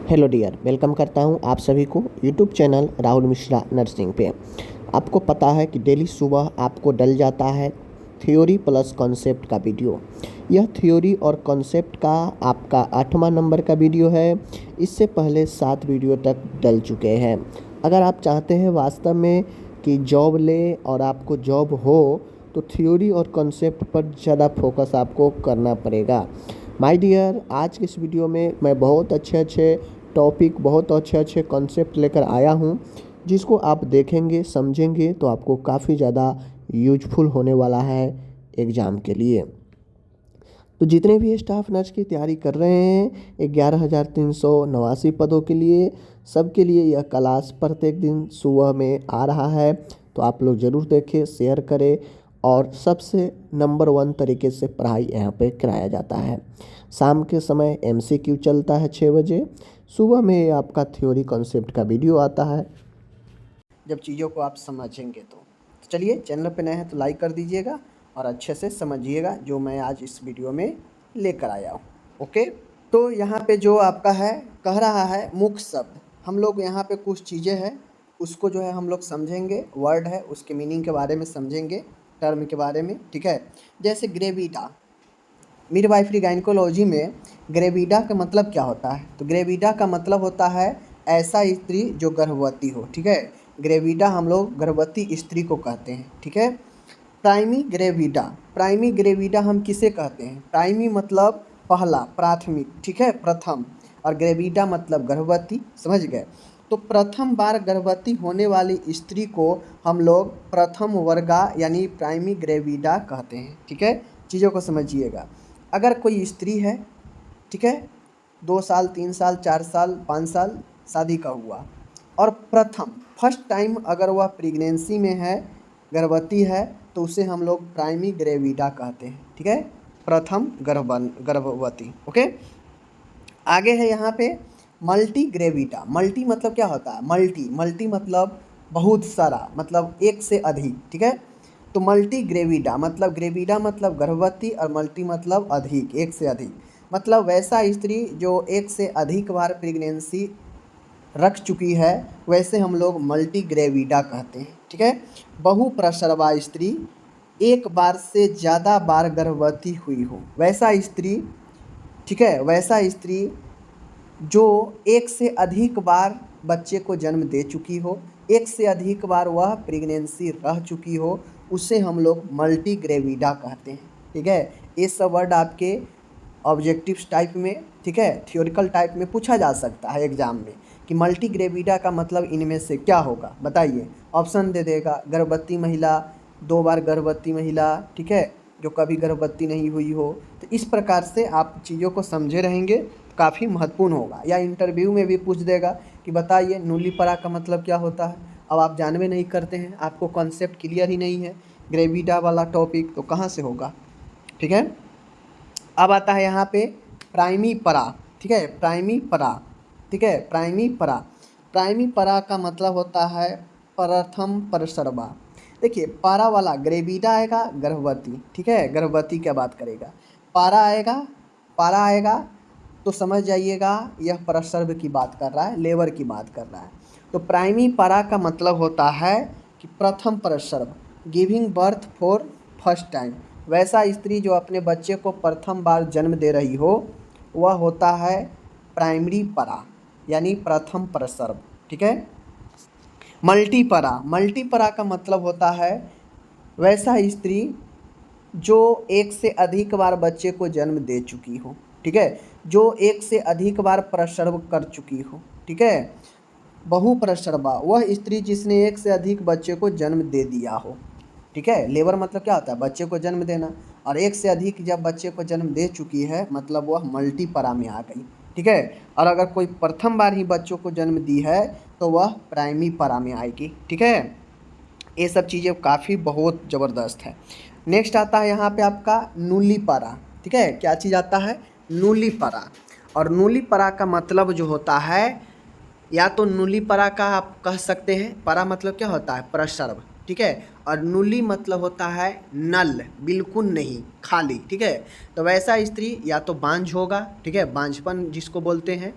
Hello dear, welcome करता हूं आप सभी को YouTube channel Rahul Mishra nursing पे। आपको पता है कि डेली सुबह आपको डल जाता है थ्योरी प्लस कॉन्सेप्ट का वीडियो। यह थ्योरी और कॉन्सेप्ट का आपका 8वां नंबर का वीडियो है। इससे पहले 7 वीडियो तक डल चुके हैं। अगर आप चाहते हैं वास्तव में कि जॉब ले और आपको जॉब हो तो थ्योरी और कॉन्सेप्ट पर ज़्यादा फोकस आपको करना पड़ेगा। माय डियर, आज के इस वीडियो में मैं बहुत अच्छे टॉपिक, बहुत अच्छे कॉन्सेप्ट लेकर आया हूँ, जिसको आप देखेंगे समझेंगे तो आपको काफ़ी ज़्यादा यूजफुल होने वाला है एग्ज़ाम के लिए। तो जितने भी स्टाफ नर्स की तैयारी कर रहे हैं 11,389 पदों के लिए, सबके लिए यह क्लास प्रत्येक दिन सुबह में आ रहा है। तो आप लोग ज़रूर देखें, शेयर करें और सबसे नंबर 1 तरीके से पढ़ाई यहाँ पे कराया जाता है। शाम के समय MCQ चलता है 6 बजे। सुबह में आपका थ्योरी कॉन्सेप्ट का वीडियो आता है, जब चीज़ों को आप समझेंगे तो चलिए, चैनल पे नए हैं तो लाइक कर दीजिएगा और अच्छे से समझिएगा जो मैं आज इस वीडियो में लेकर आया हूँ। ओके, तो यहाँ पे जो आपका है कह रहा है मुख्य शब्द, हम लोग यहाँ पे कुछ चीज़ें हैं उसको जो है हम लोग समझेंगे, वर्ड है उसके मीनिंग के बारे में समझेंगे, टर्म के बारे में। ठीक है, जैसे ग्रेविडा, मिडवाइफरी गायनिकोलॉजी में ग्रेविडा का मतलब क्या होता है? तो ग्रेविडा का मतलब होता है ऐसा स्त्री जो गर्भवती हो। ठीक है, ग्रेविडा हम लोग गर्भवती स्त्री को कहते हैं। ठीक है, प्राइमी ग्रेविडा, प्राइमी ग्रेविडा हम किसे कहते हैं? प्राइमी मतलब पहला, प्राथमिक, ठीक है, प्रथम, और ग्रेविडा मतलब गर्भवती। समझ गए? तो प्रथम बार गर्भवती होने वाली स्त्री को हम लोग प्रथम वर्गा यानी प्राइमी ग्रेविडा कहते हैं। ठीक है, चीज़ों को समझिएगा। अगर कोई स्त्री है, ठीक है, 2 साल 3 साल 4 साल 5 साल शादी का हुआ, और प्रथम फर्स्ट टाइम अगर वह प्रेगनेंसी में है, गर्भवती है, तो उसे हम लोग प्राइमी ग्रेविडा कहते हैं। ठीक है, प्रथम गर्भवती। ओके, आगे है यहाँ पे मल्टी ग्रेविडा। मल्टी मतलब क्या होता है? मल्टी मतलब बहुत सारा, मतलब एक से अधिक। ठीक है, तो मल्टी ग्रेविडा मतलब गर्भवती, और मल्टी मतलब अधिक, एक से अधिक, मतलब वैसा स्त्री जो एक से अधिक बार प्रेगनेंसी रख चुकी है, वैसे हम लोग मल्टी ग्रेविडा कहते हैं। ठीक है, बहुप्रसवा स्त्री, एक बार से ज़्यादा बार गर्भवती हुई हो, वैसा स्त्री। ठीक है, वैसा स्त्री जो एक से अधिक बार बच्चे को जन्म दे चुकी हो, एक से अधिक बार वह प्रेगनेंसी रह चुकी हो, उसे हम लोग मल्टी ग्रेविडा कहते हैं। ठीक है, ये सब वर्ड आपके ऑब्जेक्टिव टाइप में, ठीक है, थियोरिकल टाइप में पूछा जा सकता है एग्जाम में कि मल्टी ग्रेविडा का मतलब इनमें से क्या होगा, बताइए। ऑप्शन दे देगा, गर्भवती महिला, 2 बार गर्भवती महिला, ठीक है, जो कभी गर्भवती नहीं हुई हो। तो इस प्रकार से आप चीज़ों को समझे रहेंगे तो काफ़ी महत्वपूर्ण होगा। या इंटरव्यू में भी पूछ देगा कि बताइए नूलीपरा का मतलब क्या होता है। अब आप जानवे नहीं करते हैं, आपको कॉन्सेप्ट क्लियर ही नहीं है ग्रेविडा वाला टॉपिक, तो कहाँ से होगा? ठीक है, अब आता है यहाँ पे प्राइमी परा। ठीक है, प्राइमी परा, ठीक है, प्राइमी परा, प्राइमी परा का मतलब होता है प्रथम प्रसरवा। देखिए, पारा वाला ग्रेविडा आएगा गर्भवती, ठीक है, गर्भवती क्या बात करेगा, पारा आएगा, पारा आएगा तो समझ जाइएगा यह प्रसर्व की बात कर रहा है, लेबर की बात कर रहा है। तो प्राइमी पारा का मतलब होता है कि प्रथम प्रसर्व, giving birth for first time, वैसा स्त्री जो अपने बच्चे को प्रथम बार जन्म दे रही हो, वह होता है प्राइमरी परा यानी प्रथम प्रसर्व। ठीक है, मल्टीपरा, मल्टीपरा का मतलब होता है वैसा स्त्री जो एक से अधिक बार बच्चे को जन्म दे चुकी हो। ठीक है, जो एक से अधिक बार प्रसर्व कर चुकी हो। ठीक है, बहुप्रसरवा, वह स्त्री जिसने एक से अधिक बच्चे को जन्म दे दिया हो। ठीक है, लेबर मतलब क्या होता है? बच्चे को जन्म देना, और एक से अधिक जब बच्चे को जन्म दे चुकी है मतलब वह मल्टीपरा में आ गई। ठीक है, और अगर कोई प्रथम बार ही बच्चों को जन्म दी है तो वह प्राइमी परा में आएगी। ठीक है, ये सब चीज़ें काफ़ी बहुत ज़बरदस्त है। नेक्स्ट आता है यहाँ पे आपका नूलीपरा। ठीक है, क्या चीज़ आता है? नूलीपरा। और नूलीपरा का मतलब जो होता है, या तो नूलीपरा का आप कह सकते हैं, परा मतलब क्या होता है? प्रसर्व। ठीक है। और नुली मतलब होता है नल, बिल्कुल नहीं, खाली, ठीक है। तो वैसा स्त्री या तो बांझ होगा, ठीक है, बांझपन जिसको बोलते हैं,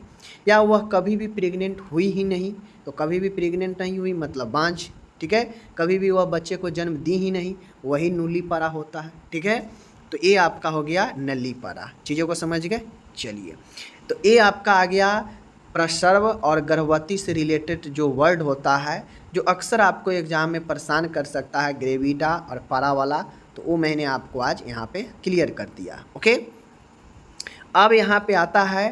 या वह कभी भी प्रेग्नेंट हुई ही नहीं। तो कभी भी प्रेग्नेंट नहीं हुई मतलब बांझ, ठीक है। कभी भी वह बच्चे को जन्म दी ही नहीं, वही नूलीपरा होता है, ठीक है। तो ये आपका हो गया नलीपरा। चीज़ों को समझ गए। चलिए, तो ये आपका आ गया प्रसव और गर्भवती से रिलेटेड जो वर्ड होता है, जो अक्सर आपको एग्जाम में परेशान कर सकता है, ग्रेविडा और पारा वाला, तो वो मैंने आपको आज यहाँ पे क्लियर कर दिया। ओके, अब यहाँ पे आता है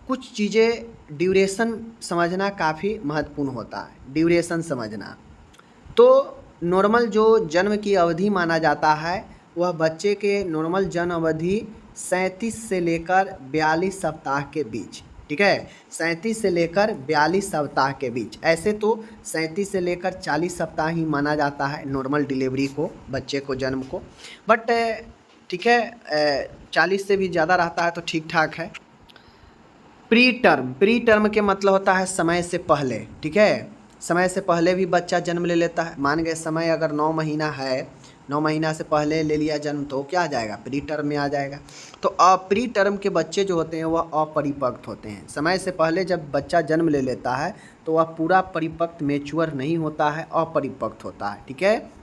कुछ चीज़ें, ड्यूरेशन समझना काफ़ी महत्वपूर्ण होता है, ड्यूरेशन समझना। तो नॉर्मल जो जन्म की अवधि माना जाता है, वह बच्चे के नॉर्मल जन्म अवधि 37 से लेकर 42 सप्ताह के बीच, ठीक है, 37 से लेकर 42 सप्ताह के बीच। ऐसे तो 37 से लेकर 40 सप्ताह ही माना जाता है नॉर्मल डिलीवरी को, बच्चे को जन्म को, बट ठीक है 40 से भी ज़्यादा रहता है तो ठीक ठाक है। प्री टर्म के मतलब होता है समय से पहले, ठीक है, समय से पहले भी बच्चा जन्म ले लेता है। मान गए समय अगर 9 महीना है, 9 महीना से पहले ले लिया जन्म, तो क्या आ जाएगा, प्री टर्म में आ जाएगा। तो प्री टर्म के बच्चे जो होते हैं वह अपरिपक्व होते हैं। समय से पहले जब बच्चा जन्म ले लेता है तो वह पूरा परिपक्व मैच्योर नहीं होता है, अपरिपक्व होता है, ठीक है।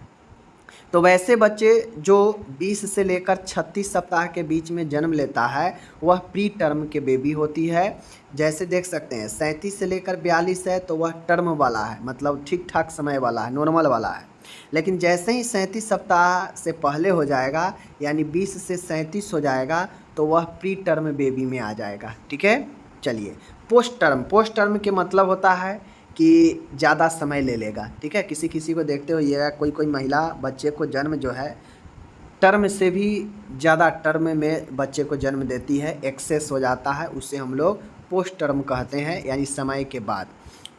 तो वैसे बच्चे जो 20 से लेकर 36 सप्ताह के बीच में जन्म लेता है वह प्री टर्म के बेबी होती है। जैसे देख सकते हैं 37 से लेकर 42 है तो वह टर्म वाला है, मतलब ठीक ठाक समय वाला है, नॉर्मल वाला है। लेकिन जैसे ही 37 सप्ताह से पहले हो जाएगा, यानी 20 से 37 हो जाएगा, तो वह प्री टर्म बेबी में आ जाएगा, ठीक है। चलिए, पोस्ट टर्म के मतलब होता है कि ज़्यादा समय ले लेगा, ठीक है। किसी किसी को देखते हो, ये कोई कोई महिला बच्चे को जन्म जो है टर्म से भी ज़्यादा टर्म में बच्चे को जन्म देती है, एक्सेस हो जाता है, उसे हम लोग पोस्ट टर्म कहते हैं, यानी समय के बाद।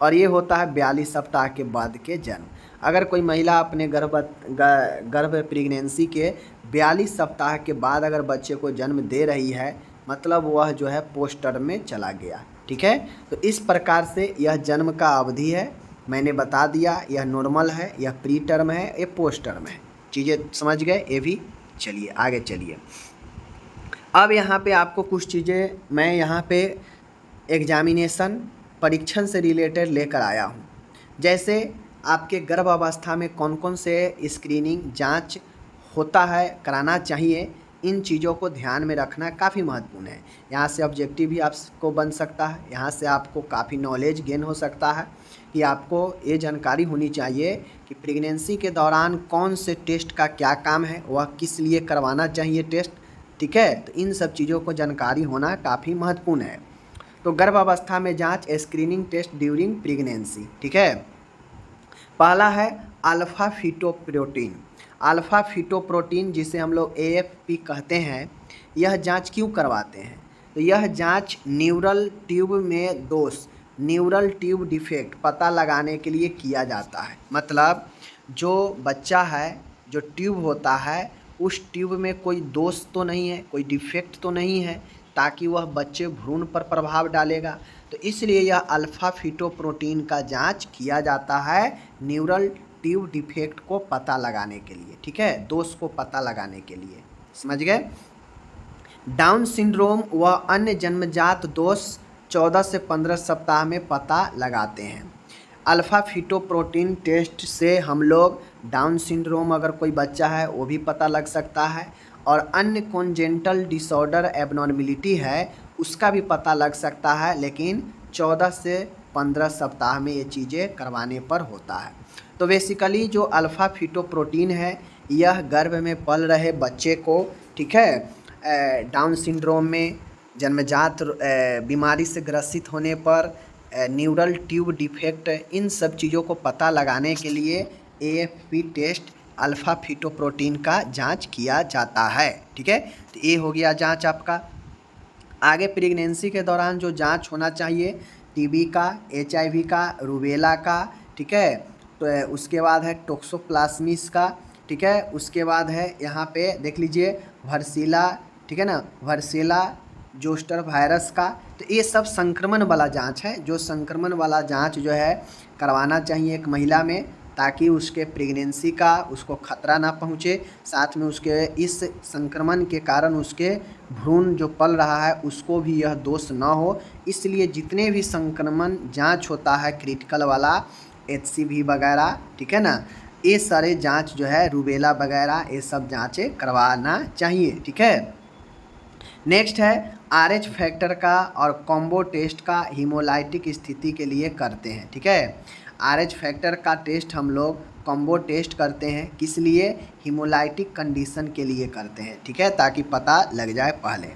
और ये होता है 42 सप्ताह के बाद के जन्म। अगर कोई महिला अपने गर्भ प्रेगनेंसी के 42 सप्ताह के बाद अगर बच्चे को जन्म दे रही है, मतलब वह जो है पोस्ट टर्म में चला गया, ठीक है। तो इस प्रकार से यह जन्म का अवधि है, मैंने बता दिया, यह नॉर्मल है, यह प्री टर्म है, यह पोस्ट टर्म है। चीज़ें समझ गए ये भी। चलिए आगे चलिए। अब यहाँ पे आपको कुछ चीज़ें मैं यहाँ पे एग्जामिनेशन परीक्षण से रिलेटेड लेकर आया हूँ। जैसे आपके गर्भावस्था में कौन कौन से स्क्रीनिंग जांच होता है, कराना चाहिए, इन चीज़ों को ध्यान में रखना काफ़ी महत्वपूर्ण है। यहाँ से ऑब्जेक्टिव भी आपको बन सकता है, यहाँ से आपको काफ़ी नॉलेज गेन हो सकता है कि आपको ये जानकारी होनी चाहिए कि प्रेगनेंसी के दौरान कौन से टेस्ट का क्या काम है, वह किस लिए करवाना चाहिए टेस्ट, ठीक है। तो इन सब चीज़ों को जानकारी होना काफ़ी महत्वपूर्ण है। तो गर्भावस्था में जांच, स्क्रीनिंग टेस्ट ड्यूरिंग प्रेगनेंसी, ठीक है। पहला है अल्फा फीटोप्रोटीन। अल्फा फीटोप्रोटीन जिसे हम लोग AFP कहते हैं, यह जांच क्यों करवाते हैं? तो यह जांच न्यूरल ट्यूब में दोष, न्यूरल ट्यूब डिफेक्ट पता लगाने के लिए किया जाता है। मतलब जो बच्चा है, जो ट्यूब होता है, उस ट्यूब में कोई दोष तो नहीं है, कोई डिफेक्ट तो नहीं है, ताकि वह बच्चे भ्रूण पर प्रभाव डालेगा। तो इसलिए यह अल्फा फीटोप्रोटीन का जांच किया जाता है न्यूरल ट्यूब डिफेक्ट को पता लगाने के लिए, ठीक है, दोष को पता लगाने के लिए। समझ गए। डाउन सिंड्रोम व अन्य जन्मजात दोष 14 से 15 सप्ताह में पता लगाते हैं। अल्फा फीटोप्रोटीन टेस्ट से हम लोग डाउन सिंड्रोम अगर कोई बच्चा है वो भी पता लग सकता है, और अन्य कॉन्जेंटल डिसऑर्डर एबनॉर्मेलिटी है उसका भी पता लग सकता है, लेकिन 14 से 15 सप्ताह में ये चीज़ें करवाने पर होता है। तो बेसिकली जो अल्फा फीटोप्रोटीन है, यह गर्भ में पल रहे बच्चे को, ठीक है, डाउन सिंड्रोम में जन्मजात बीमारी से ग्रसित होने पर, न्यूरल ट्यूब डिफेक्ट, इन सब चीज़ों को पता लगाने के लिए AFP टेस्ट अल्फा फीटोप्रोटीन का जांच किया जाता है, ठीक है। तो ये हो गया जांच आपका। आगे प्रेगनेंसी के दौरान जो जांच होना चाहिए, TB का, HIV का, रूबेला का, ठीक है। तो उसके बाद है टोक्सोप्लाज्मिस का, ठीक है। उसके बाद है यहाँ पे देख लीजिए वर्सीला, ठीक है ना, वर्सीला जोस्टर वायरस का। तो ये सब संक्रमण वाला जांच है, जो संक्रमण वाला जांच जो है करवाना चाहिए एक महिला में। ताकि उसके प्रेगनेंसी का उसको खतरा ना पहुँचे, साथ में उसके इस संक्रमण के कारण उसके भ्रूण जो पल रहा है उसको भी यह दोष ना हो। इसलिए जितने भी संक्रमण जांच होता है क्रिटिकल वाला, HCV वगैरह, ठीक है ना, ये सारे जांच जो है रूबेला वगैरह ये सब जांचें करवाना चाहिए, ठीक है। नेक्स्ट है RH फैक्टर का और कॉम्बो टेस्ट का हीमोलाइटिक स्थिति के लिए करते हैं, ठीक है। RH फैक्टर का टेस्ट हम लोग कॉम्बो टेस्ट करते हैं, किस लिए? हीमोलाइटिक कंडीशन के लिए करते हैं, ठीक है, ताकि पता लग जाए पहले।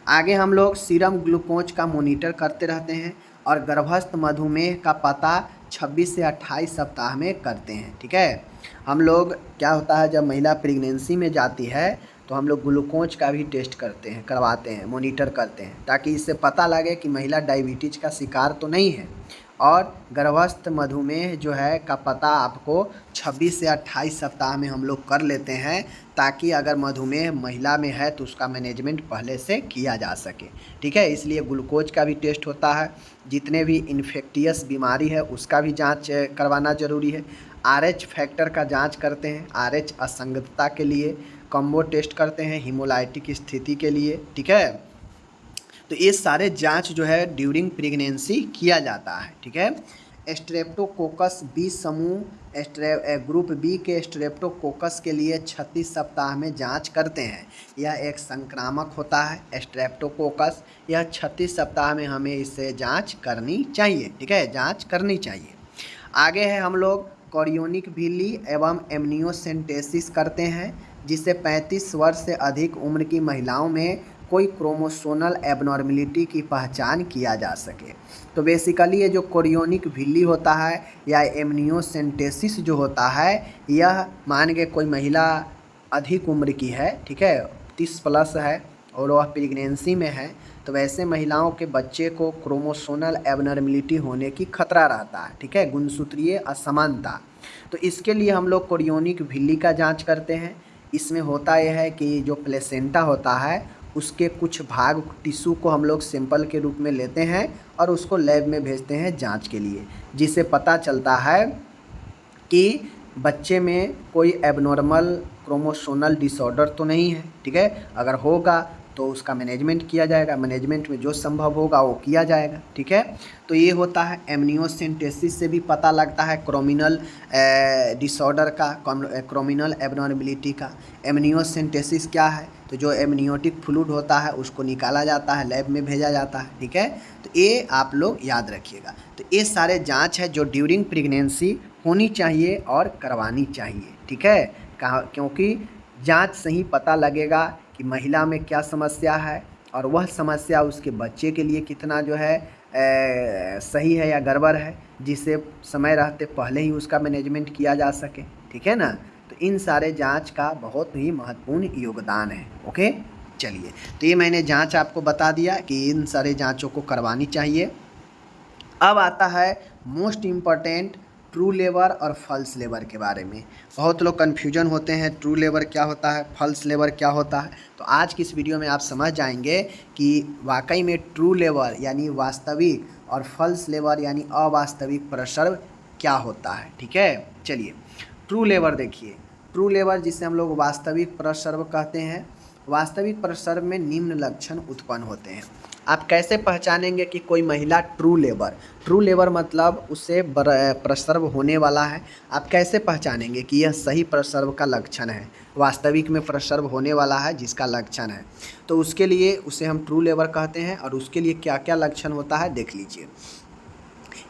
आगे हम लोग सीरम ग्लूकोज का मॉनिटर करते रहते हैं और गर्भस्थ मधुमेह का पता 26 से 28 सप्ताह में करते हैं, ठीक है। हम लोग क्या होता है जब महिला प्रेगनेंसी में जाती है तो हम लोग ग्लूकोज का भी टेस्ट करते हैं, करवाते हैं, मॉनिटर करते हैं, ताकि इससे पता लगे कि महिला डायबिटीज का शिकार तो नहीं है। और गर्भस्थ मधुमेह जो है का पता आपको 26 से 28 सप्ताह में हम लोग कर लेते हैं, ताकि अगर मधुमेह महिला में है तो उसका मैनेजमेंट पहले से किया जा सके, ठीक है। इसलिए ग्लूकोज का भी टेस्ट होता है। जितने भी इन्फेक्टियस बीमारी है उसका भी जांच करवाना ज़रूरी है। RH फैक्टर का जांच करते हैं, RH असंगतता के लिए। कॉम्बो टेस्ट करते हैं हीमोलाइटिक स्थिति के लिए, ठीक है। तो ये सारे जांच जो है ड्यूरिंग प्रेगनेंसी किया जाता है, ठीक है। स्ट्रेप्टोकोकस बी समूह, ग्रुप बी के स्ट्रेप्टोकोकस के लिए 36 सप्ताह में जांच करते हैं। यह एक संक्रामक होता है स्ट्रेप्टोकोकस। यह 36 सप्ताह में हमें इससे जांच करनी चाहिए, ठीक है, जांच करनी चाहिए। आगे है हम लोग कोरियोनिक विली एवं एमनियोसेंटेसिस करते हैं, जिससे 35 वर्ष से अधिक उम्र की महिलाओं में कोई क्रोमोसोमल एबनॉर्मेलिटी की पहचान किया जा सके। तो बेसिकली ये जो कोरियोनिक विली होता है या एमनियोसेंटेसिस जो होता है, यह मान के कोई महिला अधिक उम्र की है, ठीक है, 30 प्लस है और वह प्रेगनेंसी में है, तो वैसे महिलाओं के बच्चे को क्रोमोसोमल एबनॉर्मेलिटी होने की खतरा रहता है, ठीक है, गुणसूत्रीय असमानता। तो इसके लिए हम लोग कोरियोनिक विली का जांच करते हैं। इसमें होता यह है कि जो प्लेसेंटा होता है उसके कुछ भाग टिश्यू को हम लोग सैंपल के रूप में लेते हैं और उसको लैब में भेजते हैं जांच के लिए, जिससे पता चलता है कि बच्चे में कोई एबनॉर्मल क्रोमोसोमल डिसऑर्डर तो नहीं है, ठीक है। अगर होगा तो उसका मैनेजमेंट किया जाएगा, मैनेजमेंट में जो संभव होगा वो किया जाएगा, ठीक है। तो ये होता है एमनियोसेंटेसिस से भी पता लगता है क्रोमिनल डिसऑर्डर का, क्रोमिनल एबनॉर्मेलिटी का। एमनियोसेंटेसिस क्या है? तो जो एमनियोटिक फ्लूइड होता है उसको निकाला जाता है, लैब में भेजा जाता है, ठीक है। तो ये आप लोग याद रखिएगा। तो ये सारे जाँच है जो ड्यूरिंग प्रेगनेंसी होनी चाहिए और करवानी चाहिए, ठीक है। क्योंकि जाँच से ही पता लगेगा कि महिला में क्या समस्या है और वह समस्या उसके बच्चे के लिए कितना जो है सही है या गड़बड़ है, जिससे समय रहते पहले ही उसका मैनेजमेंट किया जा सके, ठीक है ना। तो इन सारे जांच का बहुत ही महत्वपूर्ण योगदान है। ओके, चलिए, तो ये मैंने जांच आपको बता दिया कि इन सारे जांचों को करवानी चाहिए। अब आता है मोस्ट इम्पॉर्टेंट ट्रू लेबर और फॉल्स लेबर के बारे में। बहुत लोग कन्फ्यूजन होते हैं, ट्रू लेबर क्या होता है, फॉल्स लेबर क्या होता है। तो आज की इस वीडियो में आप समझ जाएंगे कि वाकई में ट्रू लेबर यानी वास्तविक और फॉल्स लेबर यानी अवास्तविक प्रसव क्या होता है, ठीक है। चलिए, ट्रू लेबर देखिए। ट्रू लेबर जिसे हम लोग वास्तविक प्रसव कहते हैं। वास्तविक प्रसव में निम्न लक्षण उत्पन्न होते हैं। आप कैसे पहचानेंगे कि कोई महिला ट्रू लेबर मतलब उससे प्रसव होने वाला है। आप कैसे पहचानेंगे कि यह सही प्रसव का लक्षण है, वास्तविक में प्रसव होने वाला है जिसका लक्षण है। तो उसके लिए उसे हम ट्रू लेबर कहते हैं। और उसके लिए क्या क्या लक्षण होता है देख लीजिए।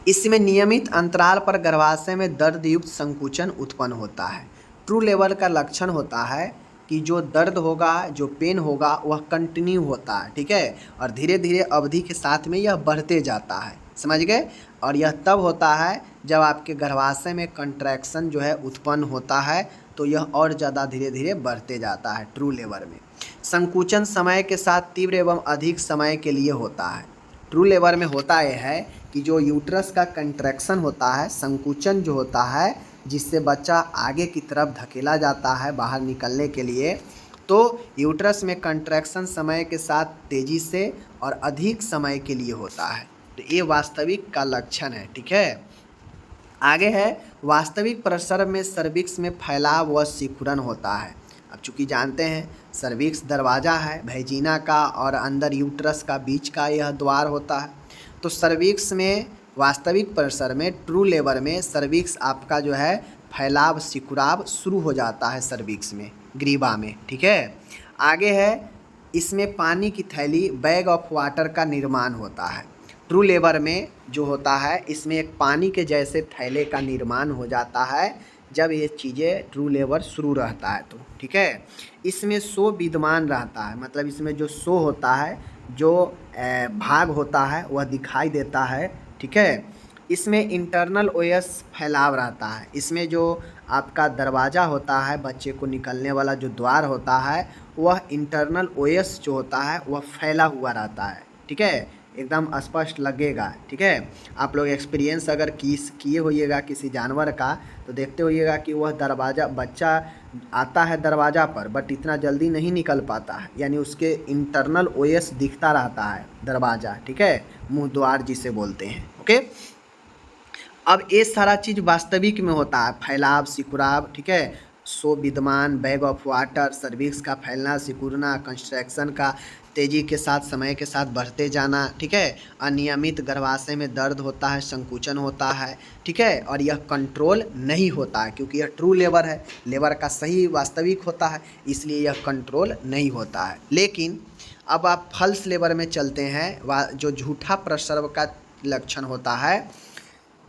इसमें नियमित अंतराल पर गर्भाशय में दर्द युक्त संकुचन उत्पन्न होता है। ट्रू लेबर का लक्षण होता है कि जो दर्द होगा, जो पेन होगा वह कंटिन्यू होता है, ठीक है, और धीरे धीरे अवधि के साथ में यह बढ़ते जाता है, समझ गए। और यह तब होता है जब आपके गर्भाशय में कंट्रैक्शन जो है उत्पन्न होता है, तो यह और ज़्यादा धीरे धीरे बढ़ते जाता है ट्रू लेबर में। संकुचन समय के साथ तीव्र एवं अधिक समय के लिए होता है। ट्रू लेबर में होता यह है कि जो यूट्रस का कंट्रैक्शन होता है, संकुचन जो होता है, जिससे बच्चा आगे की तरफ धकेला जाता है बाहर निकलने के लिए, तो यूट्रस में कंट्रैक्शन समय के साथ तेज़ी से और अधिक समय के लिए होता है। तो ये वास्तविक का लक्षण है, ठीक है। आगे है वास्तविक प्रसव में सर्विक्स में फैलाव व सिकुड़न होता है। अब चूंकि जानते हैं सर्विक्स दरवाज़ा है वैजिना का और अंदर यूट्रस का बीच का यह द्वार होता है। तो सर्विक्स में वास्तविक प्रसव में ट्रू लेबर में सर्विक्स आपका जो है फैलाव सिकुड़ाव शुरू हो जाता है सर्विक्स में, ग्रीवा में। ठीक है, आगे है इसमें पानी की थैली बैग ऑफ वाटर का निर्माण होता है। ट्रू लेबर में जो होता है इसमें एक पानी के जैसे थैले का निर्माण हो जाता है जब ये चीज़ें ट्रू लेबर शुरू रहता है तो। ठीक है, इसमें शो विद्यमान रहता है, मतलब इसमें जो शो होता है, जो भाग होता है वह दिखाई देता है। ठीक है, इसमें इंटरनल ओएस फैलाव रहता है। इसमें जो आपका दरवाज़ा होता है, बच्चे को निकलने वाला जो द्वार होता है, वह इंटरनल ओएस जो होता है वह फैला हुआ रहता है। ठीक है, एकदम स्पष्ट लगेगा। ठीक है, आप लोग एक्सपीरियंस अगर किए होइएगा किसी जानवर का तो देखते होइएगा कि वह दरवाज़ा, बच्चा आता है दरवाज़ा पर बट इतना जल्दी नहीं निकल पाता है, यानी उसके इंटरनल ओएस दिखता रहता है दरवाज़ा। ठीक है, मुँह द्वार जिसे बोलते हैं। ओके, अब ये सारा चीज़ वास्तविक में होता है, फैलाव सिकुड़ाव। ठीक है, शो विद्यमान, बैग ऑफ वाटर, सर्विक्स का फैलना सिकुड़ना, कंस्ट्रक्शन का तेज़ी के साथ समय के साथ बढ़ते जाना। ठीक है, अनियमित गर्भाशय में दर्द होता है, संकुचन होता है। ठीक है, और यह कंट्रोल नहीं होता है क्योंकि यह ट्रू लेबर है, लेबर का सही वास्तविक होता है, इसलिए यह कंट्रोल नहीं होता है। लेकिन अब आप फॉल्स लेबर में चलते हैं, जो झूठा प्रसव का लक्षण होता है,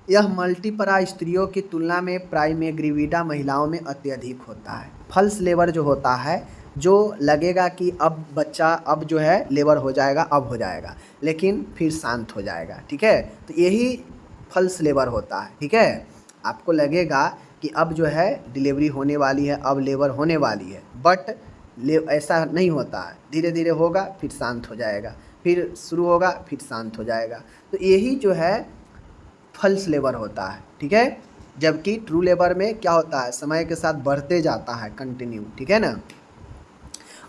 यह मल्टीपरा स्त्रियों की तुलना में प्राइमेग्रिविडा महिलाओं में अत्यधिक होता है। फॉल्स लेबर जो होता है, जो लगेगा कि अब बच्चा अब जो है लेबर हो जाएगा, अब हो जाएगा, लेकिन फिर शांत हो जाएगा। ठीक है, तो यही फॉल्स लेबर होता है। ठीक है, आपको लगेगा कि अब जो है डिलीवरी होने वाली है, अब लेबर होने वाली है, बट ऐसा नहीं होता है। धीरे धीरे होगा फिर शांत हो जाएगा, फिर शुरू होगा फिर शांत हो जाएगा। तो यही जो है फॉल्स लेबर होता है। ठीक है, जबकि ट्रू लेबर में क्या होता है, समय के साथ बढ़ते जाता है कंटिन्यू। ठीक है ना,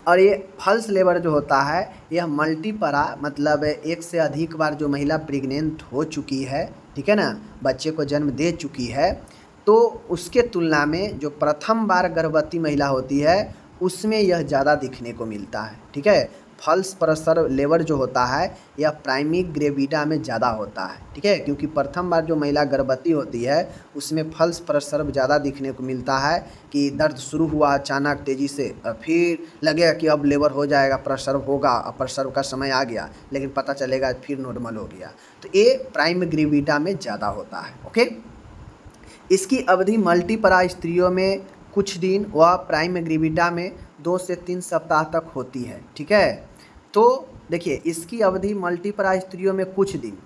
और ये फॉल्स लेबर जो होता है यह मल्टीपरा, मतलब एक से अधिक बार जो महिला प्रेग्नेंट हो चुकी है, ठीक है ना, बच्चे को जन्म दे चुकी है, तो उसके तुलना में जो प्रथम बार गर्भवती महिला होती है उसमें यह ज़्यादा दिखने को मिलता है। ठीक है, फॉल्स प्रसव लेबर जो होता है यह प्राइमेग्रिविडा में ज़्यादा होता है। ठीक है, क्योंकि प्रथम बार जो महिला गर्भवती होती है उसमें फॉल्स प्रसव ज़्यादा दिखने को मिलता है कि दर्द शुरू हुआ अचानक तेज़ी से और फिर लगेगा कि अब लेबर हो जाएगा, प्रसव होगा, अब प्रसव का समय आ गया, लेकिन पता चलेगा फिर नॉर्मल हो गया। तो ये प्राइमेग्रिविडा में ज़्यादा होता है। ओके, इसकी अवधि मल्टीपरा स्त्रियों में कुछ दिन व प्राइमेग्रिविडा में 2 से 3 सप्ताह तक होती है। ठीक है, तो देखिए इसकी अवधि मल्टीपरा स्त्रियों में कुछ दिन,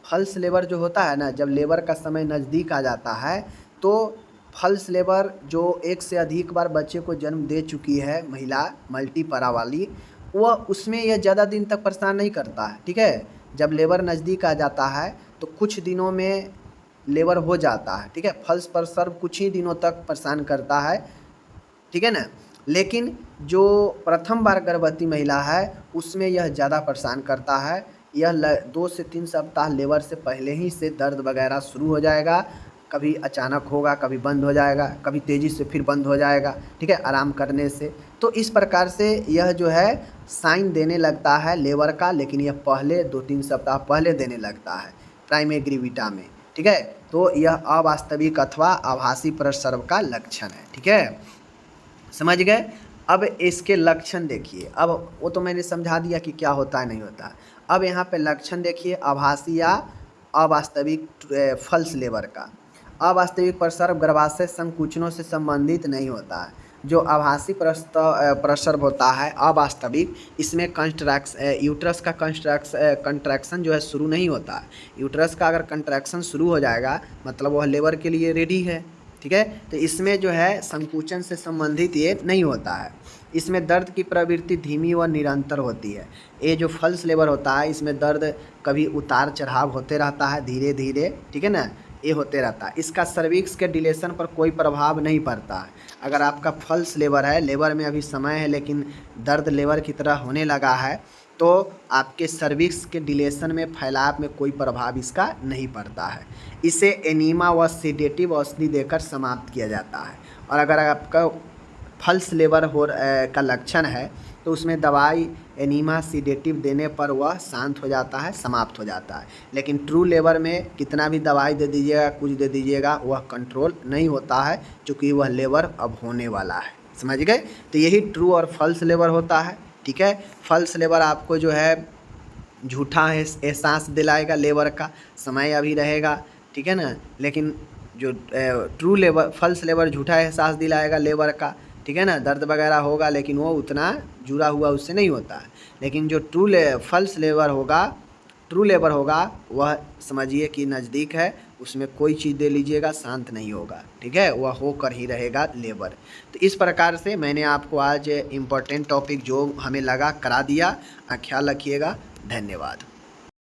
फॉल्स लेबर जो होता है ना, जब लेबर का समय नज़दीक आ जाता है तो फॉल्स लेबर जो एक से अधिक बार बच्चे को जन्म दे चुकी है महिला मल्टीपरा वाली, वह उसमें यह ज़्यादा दिन तक परेशान नहीं करता है। ठीक है, जब लेबर नज़दीक आ जाता है तो कुछ दिनों में लेबर हो जाता है। ठीक है, फॉल्स प्रसव कुछ ही दिनों तक परेशान करता है। ठीक है ना, लेकिन जो प्रथम बार गर्भवती महिला है उसमें यह ज़्यादा परेशान करता है। यह 2 से 3 सप्ताह लेबर से पहले ही से दर्द वगैरह शुरू हो जाएगा, कभी अचानक होगा, कभी बंद हो जाएगा, कभी तेज़ी से फिर बंद हो जाएगा। ठीक है, आराम करने से। तो इस प्रकार से यह जो है साइन देने लगता है लेबर का, लेकिन यह पहले 2-3 सप्ताह पहले देने लगता है प्राइमेग्रिविडा में। ठीक है, तो यह अवास्तविक अथवा आभासी प्रसव का लक्षण है। ठीक है, समझ गए। अब इसके लक्षण देखिए, अब वो तो मैंने समझा दिया कि क्या होता है नहीं होता। अब यहाँ पे लक्षण देखिए आभासी या अवास्तविक फॉल्स लेबर का। अवास्तविक प्रसव गर्भाशय संकुचनों से संबंधित नहीं होता है। जो आभासी प्रसव होता है अवास्तविक, इसमें यूट्रस का कंट्रैक्शन जो है शुरू नहीं होता है। यूट्रस का अगर कंट्रैक्शन शुरू हो जाएगा मतलब वह लेबर के लिए रेडी है। ठीक है, तो इसमें जो है संकुचन से संबंधित ये नहीं होता है। इसमें दर्द की प्रवृत्ति धीमी व निरंतर होती है। ये जो फॉल्स लेबर होता है इसमें दर्द कभी उतार चढ़ाव होते रहता है धीरे धीरे। ठीक है ना, ये होते रहता है। इसका सर्विक्स के डिलेशन पर कोई प्रभाव नहीं पड़ता है। अगर आपका फॉल्स लेबर है, लेबर में अभी समय है लेकिन दर्द लेबर की तरह होने लगा है, तो आपके सर्विक्स के डिलेशन में फैलाव में कोई प्रभाव इसका नहीं पड़ता है। इसे एनीमा व सीडेटिव औषधि देकर समाप्त किया जाता है। और अगर आपका फल्स लेबर का लक्षण है तो उसमें दवाई एनीमा सीडेटिव देने पर वह शांत हो जाता है, समाप्त हो जाता है। लेकिन ट्रू लेबर में कितना भी दवाई दे दीजिएगा, कुछ दे दीजिएगा, वह कंट्रोल नहीं होता है, क्योंकि वह लेबर अब होने वाला है। समझ गए? तो यही ट्रू और फल्स लेबर होता है। ठीक है, फल्स लेबर आपको जो है झूठा एहसास दिलाएगा, लेबर का समय अभी रहेगा, ठीक है ना। लेकिन जो ट्रू लेबर फल्स लेबर झूठा एहसास दिलाएगा लेबर का, ठीक है ना, दर्द वगैरह होगा, लेकिन वो उतना जुड़ा हुआ उससे नहीं होता है। लेकिन जो फल्स लेबर होगा, ट्रू लेबर होगा, वह समझिए कि नज़दीक है, उसमें कोई चीज़ दे लीजिएगा शांत नहीं होगा, ठीक है, वह होकर ही रहेगा लेबर। तो इस प्रकार से मैंने आपको आज इम्पोर्टेंट टॉपिक जो हमें लगा करा दिया। ख्याल रखिएगा। धन्यवाद।